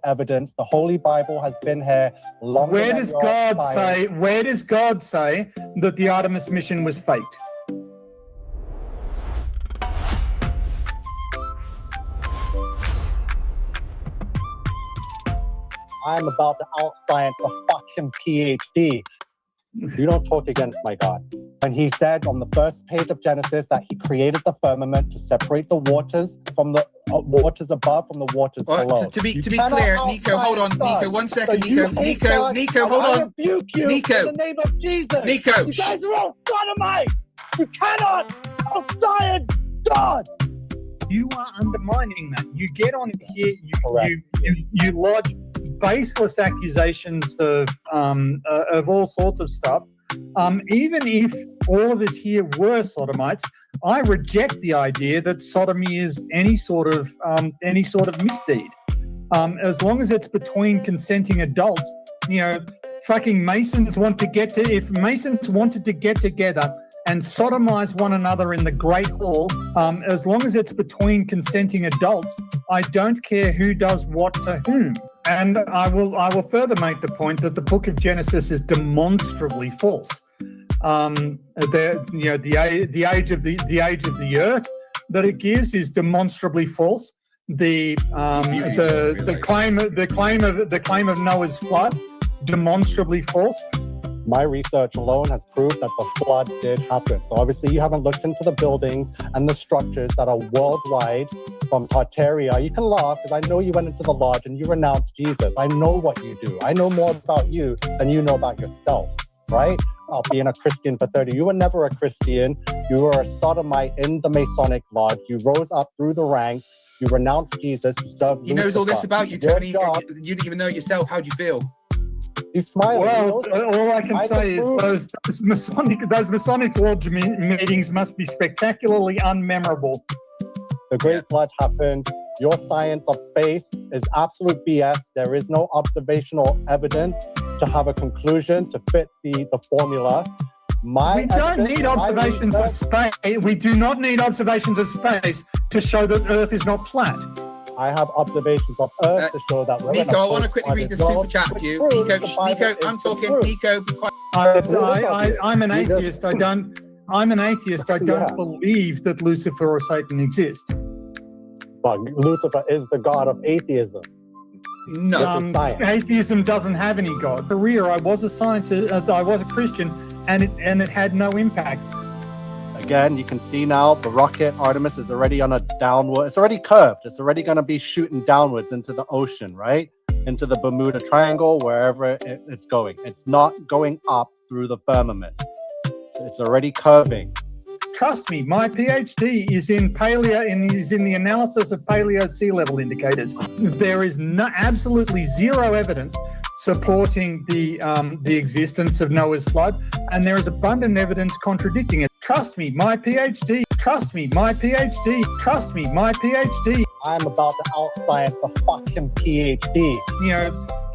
evidence. The Holy Bible has been here longer Where than does your God science. say? Where does God say that the Artemis mission was faked? I'm about to out-science a fucking PhD. You don't talk against my God. And he said on the first page of Genesis that he created the firmament to separate the waters from the waters above from the waters below. To be clear, Nico, hold on, Nico, 1 second, Nico, hold on. I rebuke you Nico, in the name of Jesus. Nico, you guys are all sodomites. You cannot out-science God. You are undermining that. You get on here, you lodge baseless accusations of all sorts of stuff. Even if all of us here were sodomites, I reject the idea that sodomy is any sort of misdeed. As long as it's between consenting adults, fucking Masons if Masons wanted to get together and sodomize one another in the Great Hall, as long as it's between consenting adults, I don't care who does what to whom. And I will further make the point that the Book of Genesis is demonstrably false. The age of the earth that it gives is demonstrably false. The claim of Noah's flood, demonstrably false. My research alone has proved that the flood did happen. So obviously you haven't looked into the buildings and the structures that are worldwide from Tartaria. You can laugh because I know you went into the lodge and you renounced Jesus. I know what you do. I know more about you than you know about yourself, right? Being a Christian for 30. You were never a Christian. You were a sodomite in the Masonic lodge. You rose up through the ranks. You renounced Jesus. You served He knows all this about you, Tony. You didn't even know it yourself. How do you feel? He's smiling. Well, all I can say is those Masonic lodge meetings must be spectacularly unmemorable. The Great Flood happened. Your science of space is absolute BS. There is no observational evidence to have a conclusion to fit the formula. We don't need observations of space. We do not need observations of space to show that Earth is not flat. I have observations of Earth to show that. Nico, I want to quickly read the super chat to you. Nico, I'm talking. Nico, I'm an atheist. I don't believe that Lucifer or Satan exist. But Lucifer is the god of atheism. No, atheism doesn't have any god. I was a scientist. I was a Christian, and it had no impact. Again, you can see now the rocket Artemis is already on a downward. It's already curved. It's already going to be shooting downwards into the ocean, right? Into the Bermuda Triangle, wherever it's going. It's not going up through the firmament. It's already curving. Trust me, my PhD is in the analysis of paleo sea level indicators. There is absolutely zero evidence supporting the existence of Noah's flood, and there is abundant evidence contradicting it. Trust me, my PhD. Trust me, my PhD. Trust me, my PhD. I'm about to out-science a fucking PhD.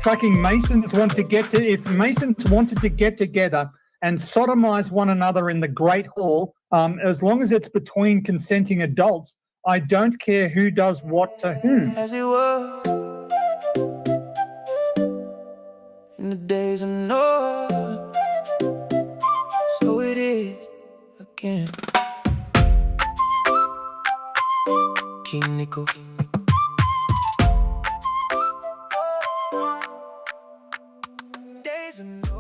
Fucking Masons if Masons wanted to get together and sodomize one another in the Great Hall, as long as it's between consenting adults, I don't care who does what to whom. As it was in the days of Noah, so it is again. King Nico. Days of Noah.